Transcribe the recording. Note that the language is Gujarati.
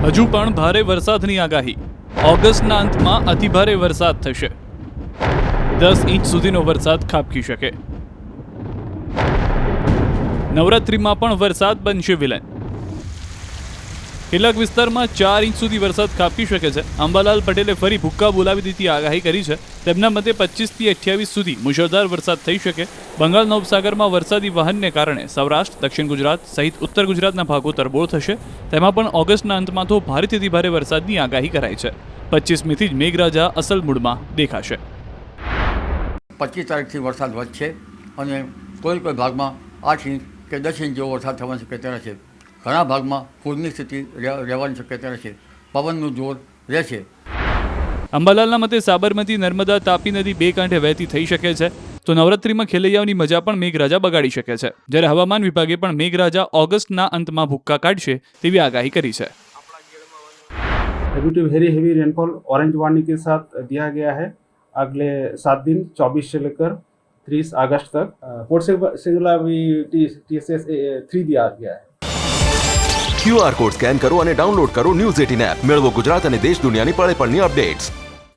હજુ પણ ભારે વરસાદની આગાહી. ઓગસ્ટના અંતમાં અતિભારે વરસાદ થશે. 10 ઇંચ સુધીનો વરસાદ ખાબકી શકે. નવરાત્રિમાં પણ વરસાદ બનશે વિલન. કેટલાક વિસ્તારમાં 4 ઇંચ સુધી વરસાદ ખાબકી શકે છે. અંબાલાલ પટેલે ફરી ભૂક્કા બોલાવી દીધી આગાહી કરી છે. તેમના મતે 25 થી 28 સુધી મુશળધાર વરસાદ થઈ શકે. બંગાળના ઉપસાગરમાં વરસાદી વહનને કારણે સૌરાષ્ટ્ર, દક્ષિણ ગુજરાત સહિત ઉત્તર ગુજરાતના ભાગો તરબોળ થશે. તેમાં પણ ઓગસ્ટના અંતમાં તો ભારેથી અતિભારે વરસાદની આગાહી કરાઈ છે. 25મીથી જ મેઘરાજા અસલ મૂડમાં દેખાશે. 25 તારીખથી વરસાદ વધશે અને કોઈ ભાગમાં 8 ઇંચ કે 10 ઇંચ જેવો વરસાદ થવાની શક્યતા રહેશે. ઘણા ભાગમાં પૂરની સ્થિતિ રહેવાની શક્યતા રહેશે. પવનનું જોર રહેશે. અંબાલાલના મતે સાબરમતી, નર્મદા, તાપી નદી બે કાંઠે વહેતી થઈ શકે છે. તો નવરાત્રિમાં ખેલૈયાઓની મજા પણ મેઘરાજા બગાડી શકે છે. જ્યારે હવામાન વિભાગે પણ મેઘરાજા ઓગસ્ટના અંતમાં ભૂક્કા કાઢશે તેવી આગાહી કરી છે. Heavy to very heavy rainfall orange warning के साथ दिया गया है अगले 7 दिन 24 से लेकर 30 अगस्त तक. पोर्ट शेड्यूल भी TSS 3 दिया गया है. QR કોડ સ્કેન કરો અને ડાઉનલોડ કરો ન્યૂઝ 18 એપ. મેળવો ગુજરાત અને દેશ દુનિયાની પળે પળની અપડેટ્સ.